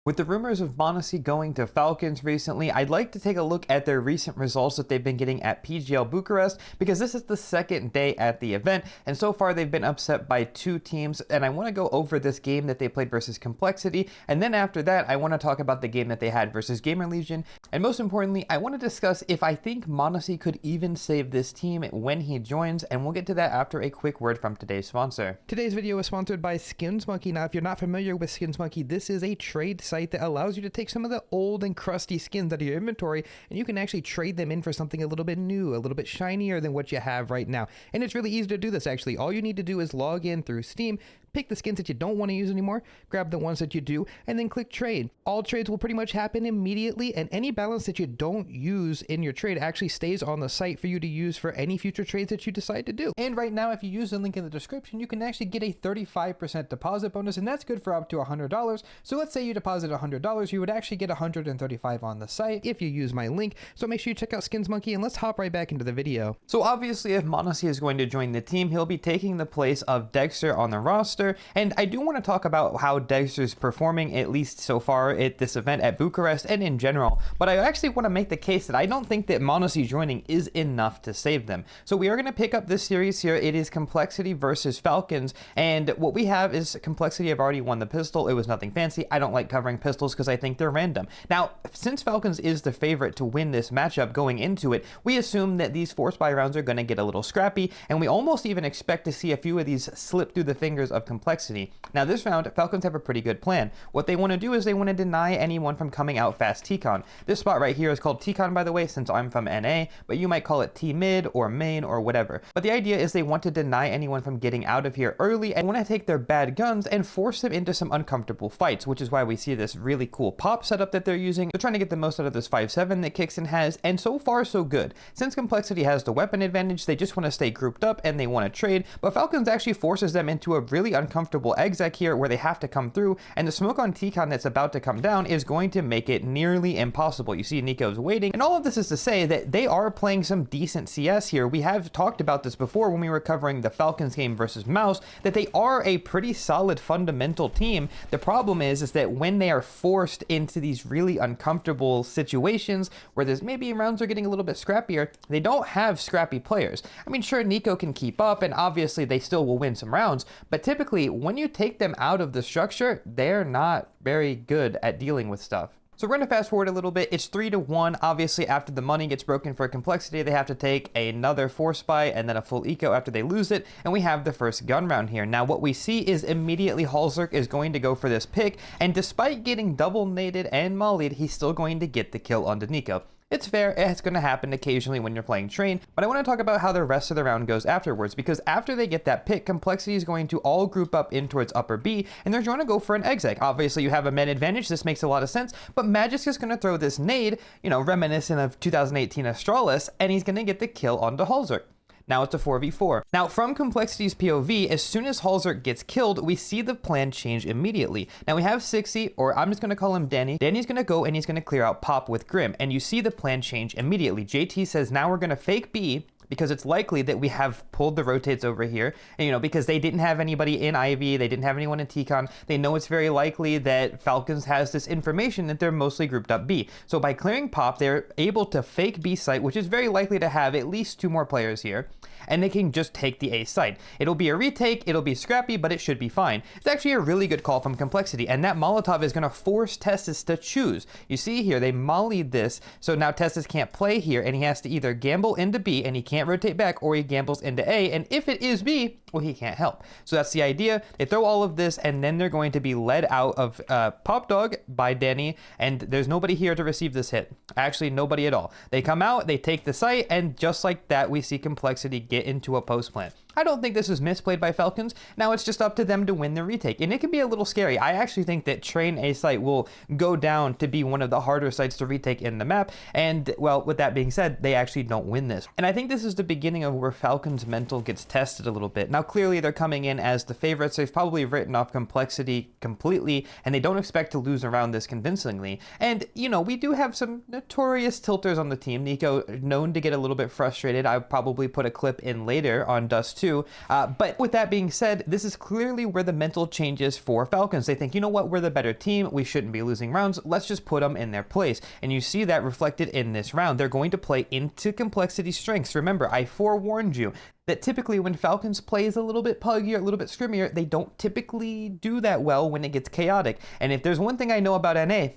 With the rumors of Monesy going to Falcons recently, I'd like to take a look at their recent results that they've been getting at PGL Bucharest, because this is the second day at the event, and so far they've been upset by two teams, and I want to go over this game that they played versus Complexity, and then after that, I want to talk about the game that they had versus Gamer Legion, and most importantly, I want to discuss if I think Monosy could even save this team when he joins, and we'll get to that after a quick word from today's sponsor. Today's video is sponsored by SkinsMonkey. Now, if you're not familiar with SkinsMonkey, this is a trade site that allows you to take some of the old and crusty skins out of your inventory, and you can actually trade them in for something a little bit new, a little bit shinier than what you have right now. And it's really easy to do this, actually. All you need to do is log in through Steam, pick the skins that you don't want to use anymore, grab the ones that you do, and then click trade. All trades will pretty much happen immediately, and any balance that you don't use in your trade actually stays on the site for you to use for any future trades that you decide to do. And right now, if you use the link in the description, you can actually get a 35% deposit bonus, and that's good for up to $100. So let's say you deposit $100, you would actually get $135 on the site if you use my link. So make sure you check out SkinsMonkey, and let's hop right back into the video. So obviously, if Monosy is going to join the team, he'll be taking the place of Dexter on the roster. And I do want to talk about how Dexter's performing, at least so far at this event at Bucharest and in general, but I actually want to make the case that I don't think that Monosy joining is enough to save them. So we are going to pick up this series here. It is Complexity versus Falcons, and what we have is Complexity have already won the pistol. It was nothing fancy. I don't like covering pistols because I think they're random. Now, since Falcons is the favorite to win this matchup going into it, we assume that these force buy rounds are going to get a little scrappy, and we almost even expect to see a few of these slip through the fingers of Complexity. Now this round, Falcons have a pretty good plan. What they want to do is they want to deny anyone from coming out fast T-Con. This spot right here is called T-Con, by the way, since I'm from NA, but you might call it T-Mid or Main or whatever. But the idea is they want to deny anyone from getting out of here early and want to take their bad guns and force them into some uncomfortable fights, which is why we see this really cool pop setup that they're using. They're trying to get the most out of this 5.7 that Kixon has, and so far so good. Since Complexity has the weapon advantage, they just want to stay grouped up and they want to trade, but Falcons actually forces them into a really uncomfortable exec here where they have to come through, and the smoke on T-Con that's about to come down is going to make it nearly impossible. You see Nico's waiting, and all of this is to say that they are playing some decent CS here. We have talked about this before when we were covering the Falcons game versus Mouse, that they are a pretty solid fundamental team. The problem is that when they are forced into these really uncomfortable situations where there's maybe rounds are getting a little bit scrappier, they don't have scrappy players. I mean, sure, Nico can keep up, and obviously they still will win some rounds, but typically when you take them out of the structure, they're not very good at dealing with stuff. So we're going to fast forward a little bit. It's 3-1. Obviously, after the money gets broken for Complexity, they have to take another force buy and then a full eco after they lose it, and we have the first gun round here. Now, what we see is immediately Halzerk is going to go for this pick, and despite getting double naded and mollied, he's still going to get the kill onto Nico. It's fair, it's going to happen occasionally when you're playing Train, but I want to talk about how the rest of the round goes afterwards, because after they get that pick, Complexity is going to all group up in towards upper B, and they're trying to go for an exec. Obviously, you have a men advantage, this makes a lot of sense, but Magisk is going to throw this nade, you know, reminiscent of 2018 Astralis, and he's going to get the kill onto Halzerk. Now it's a 4v4. Now from Complexity's POV, as soon as Halzerk gets killed, we see the plan change immediately. Now we have 60, or I'm just going to call him Danny. Danny's going to go and he's going to clear out Pop with Grim, and you see the plan change immediately. JT says now we're going to fake B, because it's likely that we have pulled the rotates over here, and, you know, because they didn't have anybody in Ivy, they didn't have anyone in T-Con, they know it's very likely that Falcons has this information that they're mostly grouped up B. So by clearing Pop, they're able to fake B site, which is very likely to have at least 2 more players here, and they can just take the A site. It'll be a retake, it'll be scrappy, but it should be fine. It's actually a really good call from Complexity, and that Molotov is going to force Testis to choose. You see here, they mollied this, so now Testis can't play here, and he has to either gamble into B, and he can't rotate back, or he gambles into A, and if it is B, well, he can't help. So that's the idea. They throw all of this, and then they're going to be led out of Pop Dog by Danny, and there's nobody here to receive this hit. Actually, nobody at all. They come out, they take the site, and just like that, we see Complexity get into a post plant. I don't think this is misplayed by Falcons. Now it's just up to them to win the retake, and it can be a little scary. I actually think that Train A site will go down to be one of the harder sites to retake in the map, and well, with that being said, they actually don't win this. And I think this is the beginning of where Falcons' mental gets tested a little bit. Now clearly they're coming in as the favorites. They've probably written off Complexity completely, and they don't expect to lose around this convincingly. And, you know, we do have some notorious tilters on the team. Nico, known to get a little bit frustrated. I'll probably put a clip in later on Dust 2 too. But with that being said, this is clearly where the mental changes for Falcons. They think, you know what, we're the better team. We shouldn't be losing rounds. Let's just put them in their place. And you see that reflected in this round. They're going to play into complexity strengths. Remember, I forewarned you that typically when Falcons plays a little bit puggier, a little bit scrimmier, they don't typically do that well when it gets chaotic. And if there's one thing I know about NA,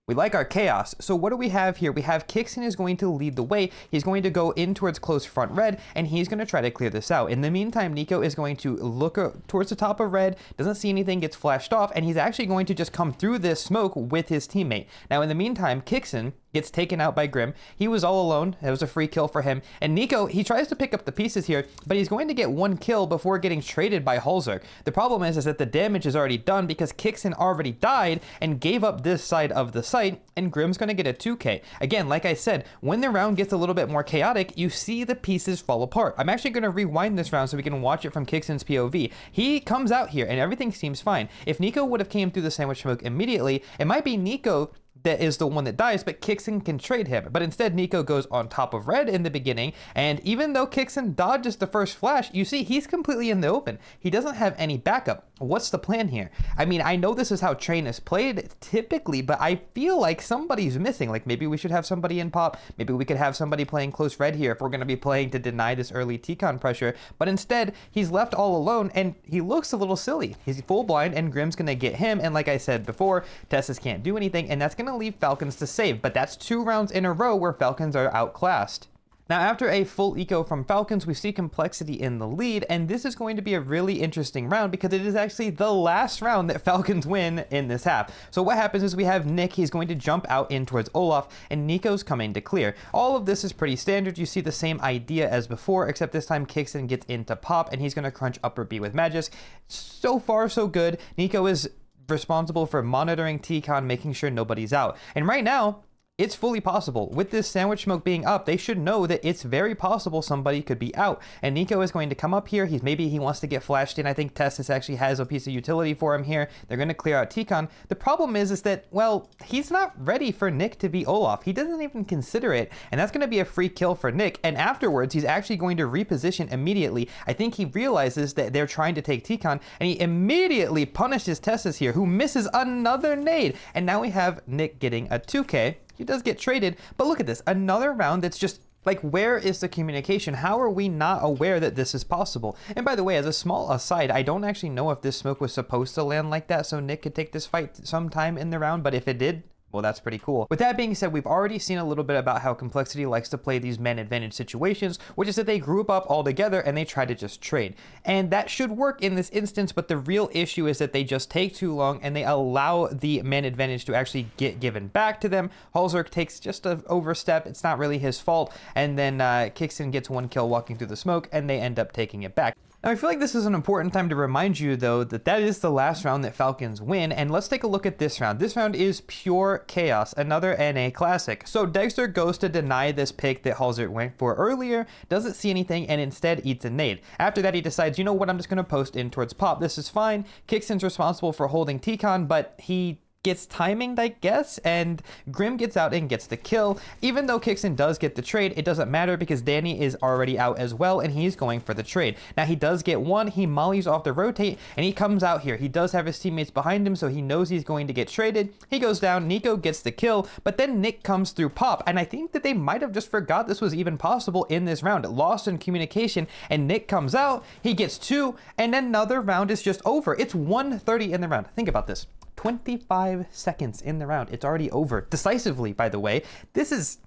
we like our chaos. So what do we have here? We have Kixon is going to lead the way. He's going to go in towards close front red, and he's going to try to clear this out. In the meantime, Nico is going to look towards the top of red, doesn't see anything, gets flashed off, and he's actually going to just come through this smoke with his teammate. Now, in the meantime, Kixon gets taken out by Grim. He was all alone. It was a free kill for him. And Nico, he tries to pick up the pieces here, but he's going to get one kill before getting traded by Halzerk. The problem is that the damage is already done because Kixon already died and gave up this side of the site, and Grim's going to get a 2k. Again, like I said, when the round gets a little bit more chaotic, you see the pieces fall apart. I'm actually going to rewind this round so we can watch it from Kixon's POV. He comes out here and everything seems fine. If Nico would have came through the sandwich smoke immediately, it might be Nico that is the one that dies, but Kixon can trade him. But instead, Nico goes on top of red in the beginning, and even though Kixon dodges the first flash, you see he's completely in the open. He doesn't have any backup. What's the plan here? I mean, I know this is how Train is played typically, but I feel like somebody's missing. Like maybe we should have somebody in pop. Maybe we could have somebody playing close red here if we're going to be playing to deny this early T-con pressure. But instead, he's left all alone, and he looks a little silly. He's full blind, and Grim's going to get him. And like I said before, Tessus can't do anything, and that's going to leave Falcons to save. But that's 2 rounds in a row where Falcons are outclassed. Now, after a full eco from Falcons, we see Complexity in the lead, and this is going to be a really interesting round because it is actually the last round that Falcons win in this half. So what happens is we have Nick, he's going to jump out in towards Olaf, and Nico's coming to clear. All of this is pretty standard. You see the same idea as before, except this time Kixon gets into pop, and he's going to crunch upper B with Magus. So far, so good. Nico is responsible for monitoring T-con, making sure nobody's out. And right now, it's fully possible. With this sandwich smoke being up, they should know that it's very possible somebody could be out. And Nico is going to come up here. Maybe he wants to get flashed in. I think Tessus actually has a piece of utility for him here. They're going to clear out T-con. The problem is that, well, he's not ready for Nick to be Olaf. He doesn't even consider it. And that's going to be a free kill for Nick. And afterwards, he's actually going to reposition immediately. I think he realizes that they're trying to take T-con, and he immediately punishes Tessus here, who misses another nade. And now we have Nick getting a 2k. He does get traded, but look at this. Another round that's just like, where is the communication? How are we not aware that this is possible? And by the way, as a small aside, I don't actually know if this smoke was supposed to land like that so Nick could take this fight sometime in the round, but if it did, well, that's pretty cool. With that being said, we've already seen a little bit about how Complexity likes to play these man advantage situations, which is that they group up all together and they try to just trade. And that should work in this instance, but the real issue is that they just take too long and they allow the man advantage to actually get given back to them. Halzerk takes just an overstep. It's not really his fault. And then Kixon gets 1 kill walking through the smoke, and they end up taking it back. Now, I feel like this is an important time to remind you, though, that that is the last round that Falcons win, and let's take a look at this round. This round is pure chaos, another NA classic. So Dexter goes to deny this pick that Halzerk went for earlier, doesn't see anything, and instead eats a nade. After that, he decides, you know what, I'm just going to post in towards pop. This is fine. Kixon's responsible for holding T-con, but he gets timinged, I guess, and Grim gets out and gets the kill. Even though Kixon does get the trade, it doesn't matter because Danny is already out as well, and he's going for the trade. Now, he does get one. He mollies off the rotate, and he comes out here. He does have his teammates behind him, so he knows he's going to get traded. He goes down. Nico gets the kill, but then Nick comes through pop, and I think that they might have just forgot this was even possible in this round. Lost in communication, and Nick comes out. He gets 2, and another round is just over. It's 1:30 in the round. Think about this. 25 seconds in the round. It's already over. Decisively, by the way. This is,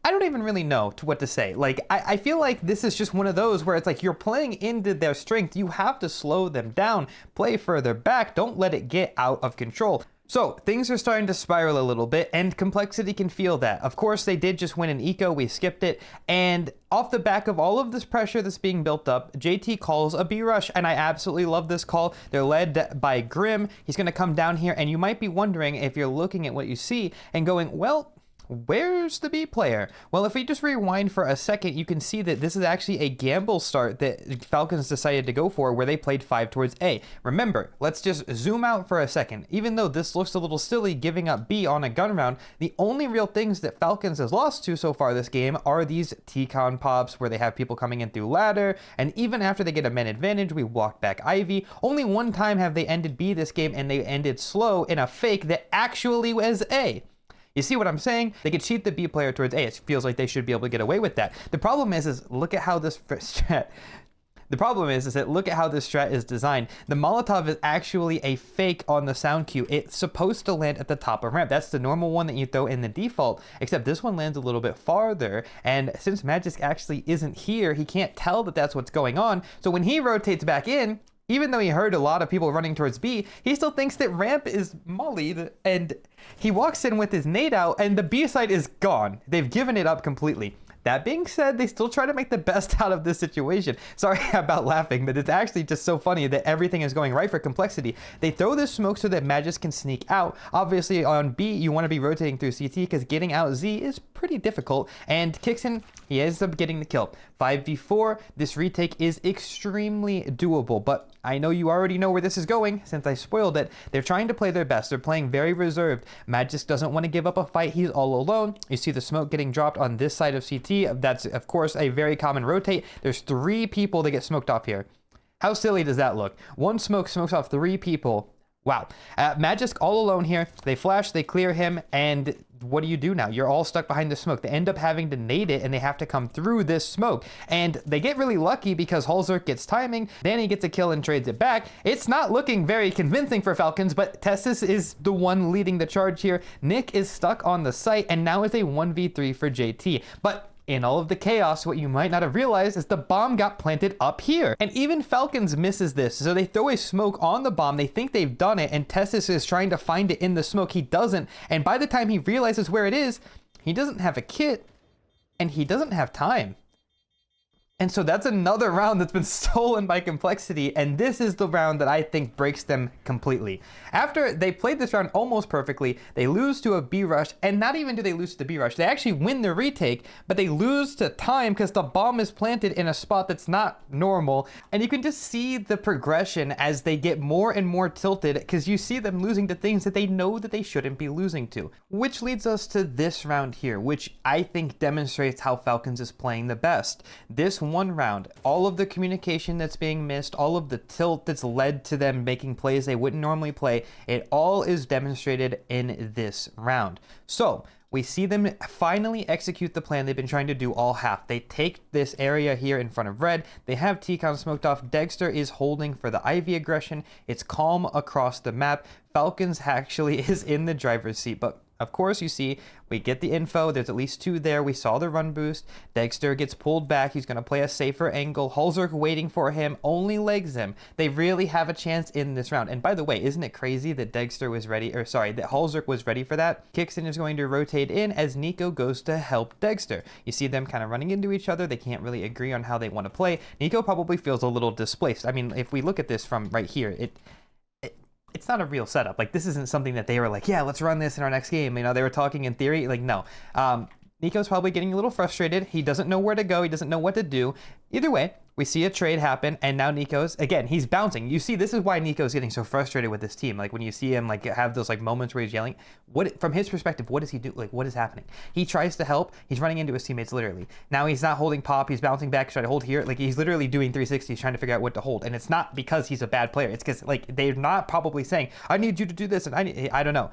I don't even really know what to say. Like, I feel like this is just one of those where it's like you're playing into their strength. You have to slow them down, play further back. Don't let it get out of control. So things are starting to spiral a little bit, and Complexity can feel that. Of course, they did just win an eco. We skipped it. And off the back of all of this pressure that's being built up, JT calls a B rush, and I absolutely love this call. They're led by Grim. He's going to come down here, and you might be wondering if you're looking at what you see and going, well, Where's the B player? Well, if we just rewind for a second, you can see that this is actually a gamble start that Falcons decided to go for, where they played 5 towards A. Remember, let's just zoom out for a second. Even though this looks a little silly giving up B on a gun round, the only real things that Falcons has lost to so far this game are these T-con pops where they have people coming in through ladder, and even after they get a man advantage, we walk back Ivy. Only one time have they ended B this game, and they ended slow in a fake that actually was A. You see what I'm saying? They could cheat the B player towards A. It feels like they should be able to get away with that. The problem is look at how this strat. The problem is that look at how this strat is designed. The Molotov is actually a fake on the sound cue. It's supposed to land at the top of ramp. That's the normal one that you throw in the default, except this one lands a little bit farther. And since Magisk actually isn't here, he can't tell that that's what's going on. So when he rotates back in, even though he heard a lot of people running towards B, he still thinks that ramp is mollied, and he walks in with his nade out, and the B side is gone. They've given it up completely. That being said, they still try to make the best out of this situation. Sorry about laughing, but it's actually just so funny that everything is going right for complexity. They throw this smoke so that Magisk can sneak out. Obviously, on B, you want to be rotating through CT because getting out Z is pretty difficult, and Kixon, he ends up getting the kill. 5v4, this retake is extremely doable, but I know you already know where this is going since I spoiled it. They're trying to play their best. They're playing very reserved. Magisk doesn't want to give up a fight. He's all alone. You see the smoke getting dropped on this side of CT. That's, of course, a very common rotate. There's 3 people that get smoked off here. How silly does that look? One smoke smokes off 3 people. Wow. Magisk all alone here. They flash, they clear him, and what do you do now? You're all stuck behind the smoke. They end up having to nade it, and they have to come through this smoke. And they get really lucky because Hulzerk gets timing. Danny gets a kill and trades it back. It's not looking very convincing for Falcons, but Tessis is the one leading the charge here. Nick is stuck on the site, and now it's a 1v3 for JT. But in all of the chaos, what you might not have realized is the bomb got planted up here. And even Falcons misses this. So they throw a smoke on the bomb. They think they've done it, and Tessis is trying to find it in the smoke. He doesn't. And by the time he realizes where it is, he doesn't have a kit, and he doesn't have time. And so that's another round that's been stolen by complexity, and this is the round that I think breaks them completely. After they played this round almost perfectly, they lose to a B rush, and not even do they lose to the B rush, they actually win the retake, but they lose to time because the bomb is planted in a spot that's not normal. And you can just see the progression as they get more and more tilted, because you see them losing to things that they know that they shouldn't be losing to. Which leads us to this round here, which I think demonstrates how Falcons is playing the best. This one round, all of the communication that's being missed, all of the tilt that's led to them making plays they wouldn't normally play, it all is demonstrated in this round. So we see them finally execute the plan they've been trying to do all half. They take this area here in front of red. They have T-con smoked off. Dexter is holding for the Ivy aggression. It's calm across the map. Falcons actually is in the driver's seat, but of course, you see, we get the info. There's at least 2 there. We saw the run boost. Dexter gets pulled back. He's going to play a safer angle. Hulzerk waiting for him, only legs him. They really have a chance in this round. And by the way, isn't it crazy that Dexter was ready, or sorry, that Hulzerk was ready for that? Kixon is going to rotate in as Nico goes to help Dexter. You see them kind of running into each other. They can't really agree on how they want to play. Nico probably feels a little displaced. I mean, if we look at this from right here, it's not a real setup. Like, this isn't something that they were like, yeah, let's run this in our next game. You know, they were talking in theory. Like, no. Nico's probably getting a little frustrated. He doesn't know where to go. He doesn't know what to do. Either way, we see a trade happen, and now Nico's, again, he's bouncing. You see, this is why Nico's getting so frustrated with this team. Like, when you see him, like, have those, like, moments where he's yelling, from his perspective, what does he do? Like, what is happening? He tries to help. He's running into his teammates, literally. Now he's not holding pop. He's bouncing back, trying to hold here. Like, he's literally doing 360s, trying to figure out what to hold. And it's not because he's a bad player. It's because, like, they're not probably saying, I need you to do this, and I don't know.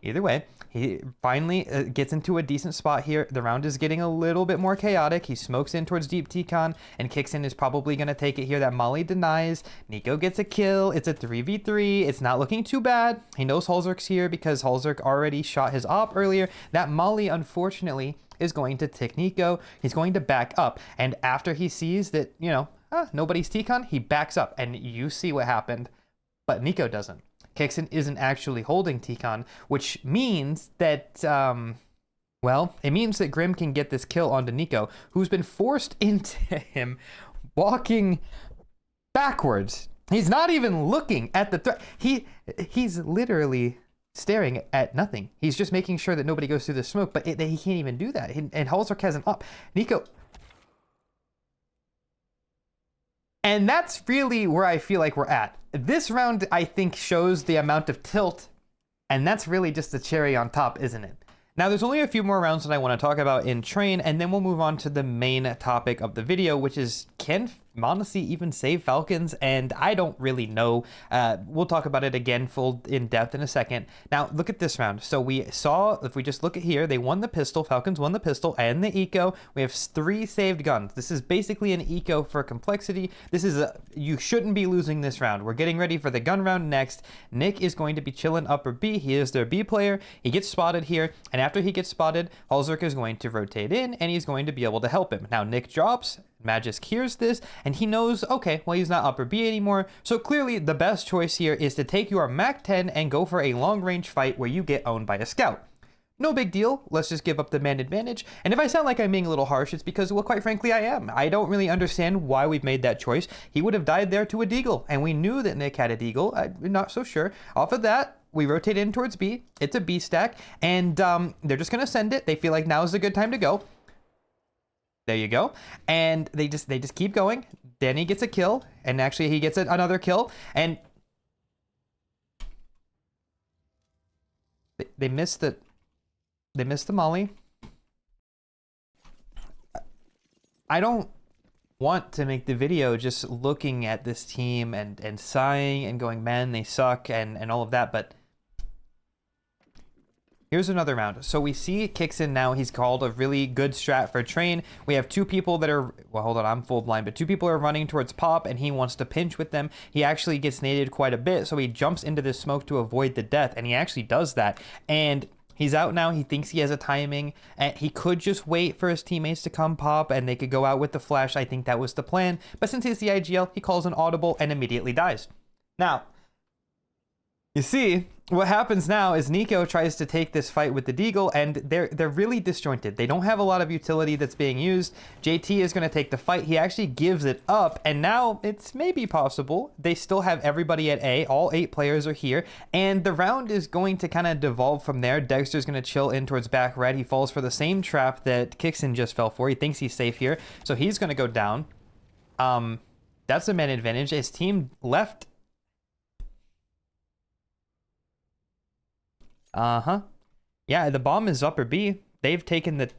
Either way, he finally gets into a decent spot here. The round is getting a little bit more chaotic. He smokes in towards deep T-con, and Kixon is probably going to take it here. That molly denies. Nico gets a kill. It's a 3v3. It's not looking too bad. He knows Hulzerk's here because Hulzerk already shot his op earlier. That molly, unfortunately, is going to tick Nico. He's going to back up, and after he sees that, you know, nobody's T-con, he backs up, and you see what happened, but Nico doesn't. Kixon isn't actually holding T-con, which means that, well, it means that Grim can get this kill onto Nico, who's been forced into him walking backwards. He's not even looking at the threat. He's literally staring at nothing. He's just making sure that nobody goes through the smoke, but he can't even do that. And Halzerk has an up. Nico. And that's really where I feel like we're at. This round, I think, shows the amount of tilt, and that's really just the cherry on top, isn't it? Now, there's only a few more rounds that I want to talk about in Train, and then we'll move on to the main topic of the video, which is, can Monosy even save Falcons? And I don't really know. We'll talk about it again full in depth in a second. Now, look at this round. So we saw, if we just look at here, they won the pistol. Falcons won the pistol and the eco. We have 3 saved guns. This is basically an eco for complexity. This is you shouldn't be losing this round. We're getting ready for the gun round next. Nick is going to be chilling upper B. He is their B player. He gets spotted here, and after he gets spotted, Halzerk is going to rotate in, and he's going to be able to help him. Now, Nick drops. Magisk hears this, and he knows, okay, well, he's not upper B anymore, so clearly the best choice here is to take your Mac 10 and go for a long-range fight where you get owned by a scout. No big deal, let's just give up the man advantage, and if I sound like I'm being a little harsh, it's because, well, quite frankly, I am. I don't really understand why we've made that choice. He would have died there to a deagle, and we knew that Nick had a deagle. I'm not so sure. Off of that, we rotate in towards B. It's a B stack, and they're just going to send it. They feel like now is a good time to go. There you go. And they just keep going. Danny gets a kill, and actually he gets another kill, and they missed the molly. I don't want to make the video just looking at this team and sighing and going, man, they suck and all of that, but here's another round. So we see Kixin now. He's called a really good strat for Train. We have 2 people that are, well, hold on, I'm full blind, but 2 people are running towards Pop, and he wants to pinch with them. He actually gets naded quite a bit, so he jumps into this smoke to avoid the death, and he actually does that. And he's out now. He thinks he has a timing, and he could just wait for his teammates to come pop, and they could go out with the flash. I think that was the plan. But since he's the IGL, he calls an audible and immediately dies. Now, you see, what happens now is Nico tries to take this fight with the Deagle, and they're really disjointed. They don't have a lot of utility that's being used. JT is going to take the fight. He actually gives it up, and now it's maybe possible. They still have everybody at A. All 8 players are here, and the round is going to kind of devolve from there. Dexter's going to chill in towards back red. He falls for the same trap that Kixin just fell for. He thinks he's safe here, so he's going to go down. That's a man advantage. His team left. Yeah, the bomb is upper B. They've taken the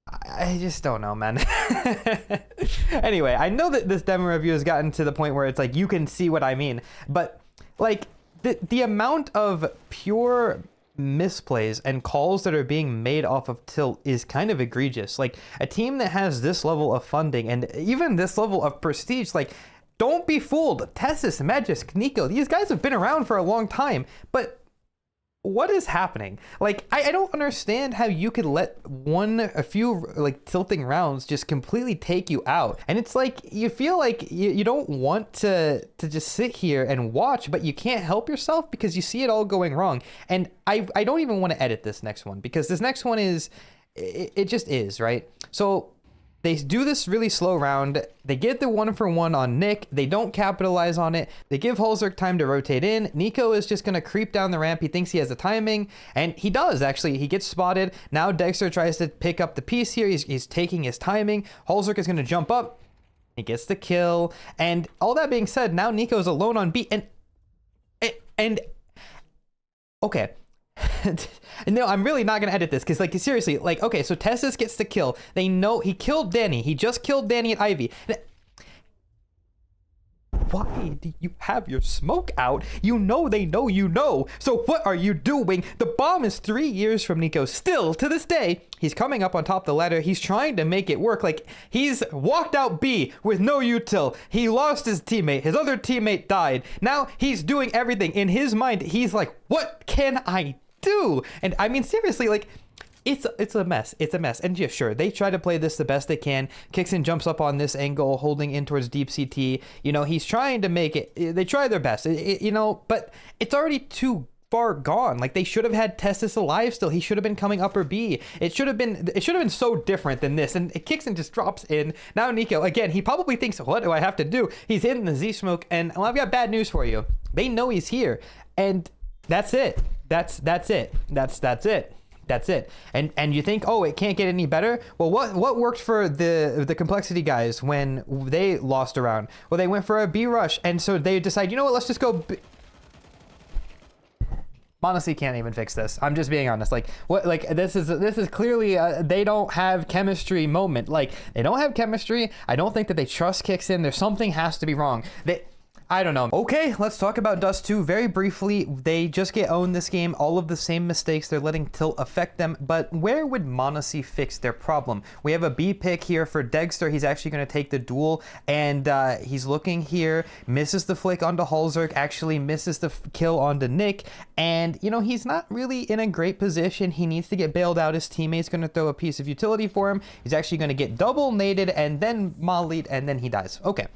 I just don't know, man. Anyway, I know that this demo review has gotten to the point where it's like you can see what I mean, but like the amount of pure misplays and calls that are being made off of tilt is kind of egregious. Like a team that has this level of funding and even this level of prestige, like, don't be fooled. Tessus, Magisk, Nico, these guys have been around for a long time, but what is happening? Like, I don't understand how you could let a few like tilting rounds just completely take you out. And it's like, you feel like you don't want to just sit here and watch, but you can't help yourself because you see it all going wrong. And I don't even want to edit this next one because this next one is, it just is, right? So they do this really slow round. They get the 1-for-1 on Nick. They don't capitalize on it. They give Halzerk time to rotate in. Nico is just going to creep down the ramp. He thinks he has the timing, and he does, actually. He gets spotted. Now Dexter tries to pick up the piece here. He's taking his timing. Halzerk is going to jump up. He gets the kill. And all that being said, now Nico's alone on B. And okay. No, I'm really not gonna edit this because, like, seriously, like, okay, so Tessus gets the kill. They know he killed Danny. He just killed Danny at Ivy. Why do you have your smoke out? You know they know you know. So what are you doing? The bomb is 3 years from Nico. Still, to this day, he's coming up on top of the ladder. He's trying to make it work. Like, he's walked out B with no util. He lost his teammate. His other teammate died. Now he's doing everything. In his mind, he's like, what can I do? And I mean, seriously, like, it's a mess. It's a mess. And yeah, sure, they try to play this the best they can. Kixin jumps up on this angle, holding in towards deep CT. You know, he's trying to make it. They try their best, you know, but it's already too far gone. Like, they should have had Tessus alive still. He should have been coming upper B. It should have been so different than this. And Kixin just drops in. Now Nico, again, he probably thinks, what do I have to do? He's in the Z smoke, and well, I've got bad news for you. They know he's here, and that's it. That's it. That's it. That's it. And you think, oh, it can't get any better? Well, what worked for the complexity guys when they lost a round? Well, they went for a B rush, and so they decide, you know what? Let's just go. Monosy can't even fix this. I'm just being honest. Like what? Like this is clearly they don't have chemistry moment. Like they don't have chemistry. I don't think that they trust kicks in. There's something has to be wrong. I don't know. Okay, let's talk about Dust 2 very briefly. They just get owned this game. All of the same mistakes they're letting Tilt affect them. But where would Monosy fix their problem? We have a B pick here for Dexter. He's actually going to take the duel, and he's looking here. Misses the flick onto Halzerk. Actually misses the kill onto Nick. And, you know, he's not really in a great position. He needs to get bailed out. His teammate's going to throw a piece of utility for him. He's actually going to get double naded and then mollied, and then he dies. Okay.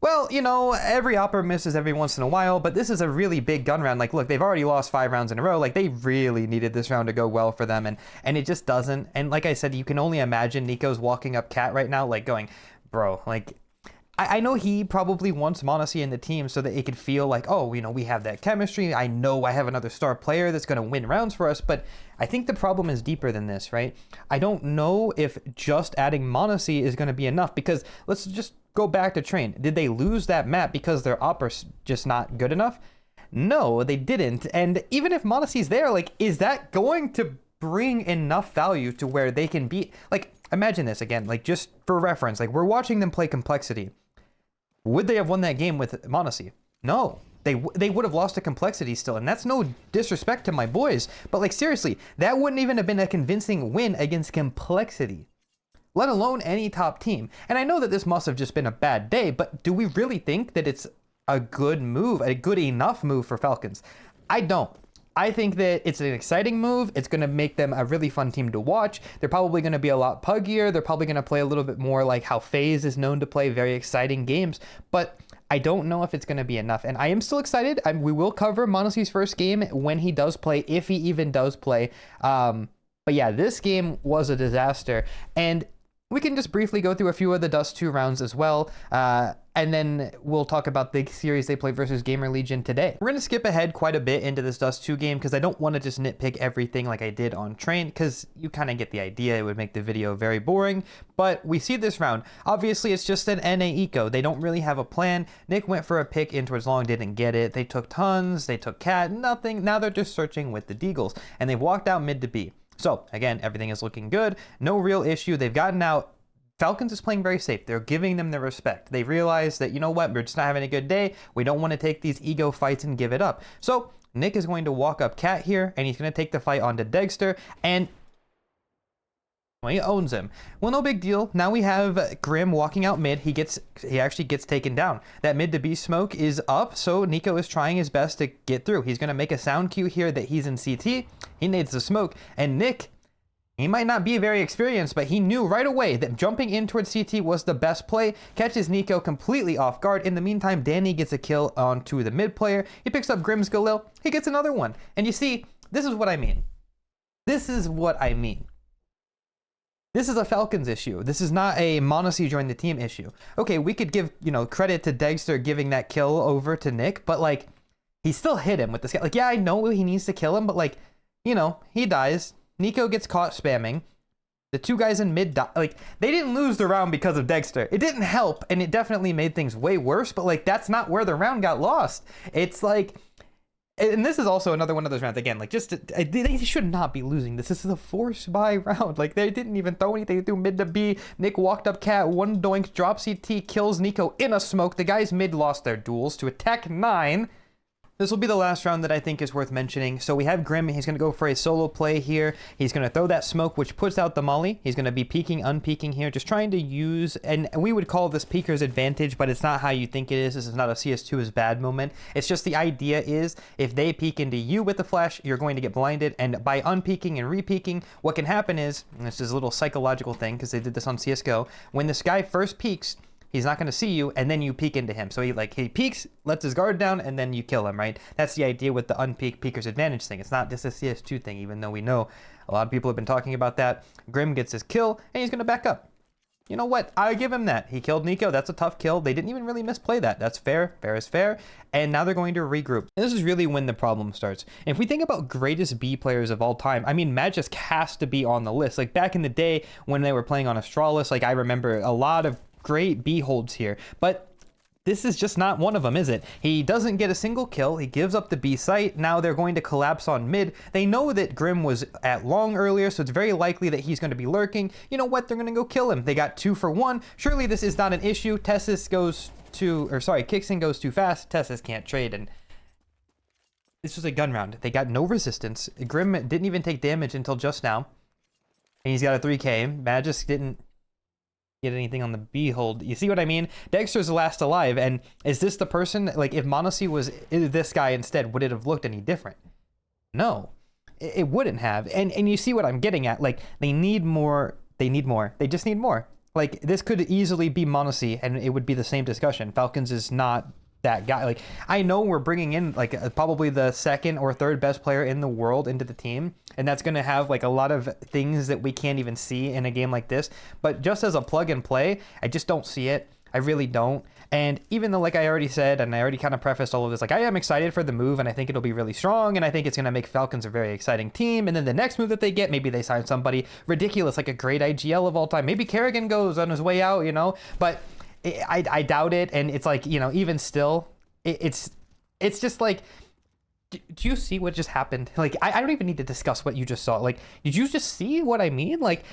Well, you know, every opera misses every once in a while, but this is a really big gun round. Like, look, they've already lost 5 rounds in a row. Like, they really needed this round to go well for them, and it just doesn't. And like I said, you can only imagine Nico's walking up Cat right now, like going, bro, like, I know he probably wants Monosy in the team so that it could feel like, oh, you know, we have that chemistry. I know I have another star player that's going to win rounds for us, but I think the problem is deeper than this, right? I don't know if just adding Monosy is going to be enough, because let's just go back to train. Did they lose that map because their opera's just not good enough? No, they didn't. And even if Monosy's there, like, is that going to bring enough value to where they can beat? Like, imagine this again, like, just for reference, like, we're watching them play complexity. Would they have won that game with Monosy? No. They would have lost to complexity still, and that's no disrespect to my boys, but like seriously, that wouldn't even have been a convincing win against complexity, let alone any top team. And I know that this must have just been a bad day, but do we really think that it's a good move, a good enough move for Falcons? I don't. I think that it's an exciting move. It's going to make them a really fun team to watch. They're probably going to be a lot puggier. They're probably going to play a little bit more like how FaZe is known to play, very exciting games. But I don't know if it's going to be enough. And I am still excited. We will cover Monosy's first game when he does play, if he even does play. But yeah, this game was a disaster. And we can just briefly go through a few of the Dust 2 rounds as well. And then we'll talk about the series they played versus Gamer Legion today. We're going to skip ahead quite a bit into this Dust 2 game because I don't want to just nitpick everything like I did on Train, because you kind of get the idea. It would make the video very boring. But we see this round. Obviously, it's just an NA eco. They don't really have a plan. Nick went for a pick in towards long, didn't get it. They took tons. They took Cat, nothing. Now they're just searching with the Deagles. And they've walked out mid to B. So, again, everything is looking good. No real issue. They've gotten out. Falcons is playing very safe. They're giving them the respect. They realize that, you know what, we're just not having a good day. We don't want to take these ego fights and give it up. So Nick is going to walk up Cat here, and he's going to take the fight onto Dexter, and well, he owns him. Well, no big deal. Now we have Grim walking out mid. He actually gets taken down. That mid to B smoke is up, so Nico is trying his best to get through. He's going to make a sound cue here that he's in CT. He needs the smoke, and Nick, he might not be very experienced, but he knew right away that jumping in towards CT was the best play. Catches Nico completely off guard. In the meantime, Danny gets a kill onto the mid player. He picks up Grim's Galil. He gets another one. And you see, this is what I mean. This is what I mean. This is a Falcons issue. This is not a Monosy join the team issue. Okay, we could give, you know, credit to Dexter giving that kill over to Nick, but like, he still hit him with this guy. Like, yeah, I know he needs to kill him, but like, you know, he dies. Nico gets caught spamming. The two guys in mid die. Like, they didn't lose the round because of Dexter. It didn't help, and it definitely made things way worse, but like, that's not where the round got lost. It's like, and this is also another one of those rounds, again, like, just, they should not be losing this. This is a forced buy round. Like, they didn't even throw anything through mid to B. Nick walked up Cat, one doink, drop CT, kills Nico in a smoke. The guys mid lost their duels to a Tech 9. This will be the last round that I think is worth mentioning. So we have Grim. He's going to go for a solo play here. He's going to throw that smoke, which puts out the molly. He's going to be peeking, unpeeking here, just trying to use, and we would call this peeker's advantage, but it's not how you think it is. This is not a CS2 is bad moment. It's just the idea is if they peek into you with the flash, you're going to get blinded. And by unpeeking and repeeking, what can happen is, and this is a little psychological thing because they did this on CSGO, when this guy first peeks, he's not going to see you, and then you peek into him. So he peeks, lets his guard down, and then you kill him, right? That's the idea with the unpeak peeker's advantage thing. It's not just a CS2 thing, even though we know a lot of people have been talking about that. Grim gets his kill, and he's going to back up. you know what? I give him that. He killed Nico. That's a tough kill. They didn't even really misplay that. That's fair. Fair is fair. And now they're going to regroup. And this is really when the problem starts. And if we think about greatest B players of all time, I mean, Magisk has to be on the list. Like back in the day when they were playing on Astralis, like I remember a lot of great B holds here. But this is just not one of them, is it? He doesn't get a single kill. He gives up the B site. Now they're going to collapse on mid. They know that Grim was at long earlier, so it's very likely that he's going to be lurking. You know what? They're going to go kill him. They got 2 for 1. Surely this is not an issue. Kixin goes too fast. Tessis can't trade, and this was a gun round. They got no resistance. Grim didn't even take damage until just now. And he's got a 3k. Magisk didn't get anything on the B hold. You see what I mean? Dexter's the last alive, and is this the person? Like if Monosy was this guy instead, would it have looked any different? No, it wouldn't have. And you see what I'm getting at? Like they need more. They just need more. Like this could easily be Monosy, and it would be the same discussion. Falcons is not that guy. Like I know we're bringing in like probably the 2nd or 3rd best player in the world into the team, and that's going to have like a lot of things that we can't even see in a game like this, but just as a plug and play, I just don't see it. I really don't. And even though, like I already said, and I already kind of prefaced all of this, like I am excited for the move, and I think it'll be really strong, and I think it's going to make Falcons a very exciting team. And then the next move that they get, maybe they sign somebody ridiculous, like a great IGL of all time. Maybe Kerrigan goes on his way out, you know, but I doubt it. And it's like, you know, even still, it's just like, do you see what just happened? Like, I don't even need to discuss what you just saw. Like, did you just see what I mean? Like,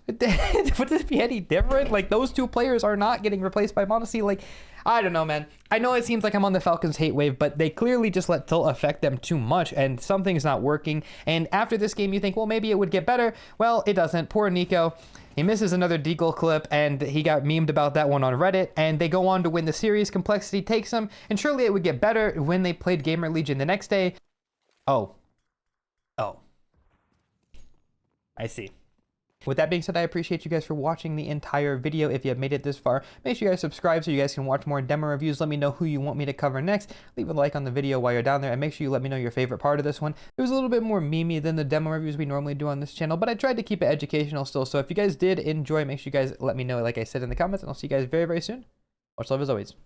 would this be any different? Like, those 2 players are not getting replaced by Monosy. Like, I don't know, man. I know it seems like I'm on the Falcons hate wave, but they clearly just let Tilt affect them too much, and something's not working. And after this game, you think, well, maybe it would get better. Well, it doesn't. Poor Nico. He misses another deagle clip, and he got memed about that one on Reddit, and they go on to win the series. Complexity takes them, and surely it would get better when they played Gamer Legion the next day. Oh. I see. With that being said, I appreciate you guys for watching the entire video. If you have made it this far, make sure you guys subscribe so you guys can watch more demo reviews. Let me know who you want me to cover next. Leave a like on the video while you're down there, and make sure you let me know your favorite part of this one. It was a little bit more memey than the demo reviews we normally do on this channel, but I tried to keep it educational still. So if you guys did enjoy, make sure you guys let me know, like I said in the comments, and I'll see you guys very, very soon. Much love as always.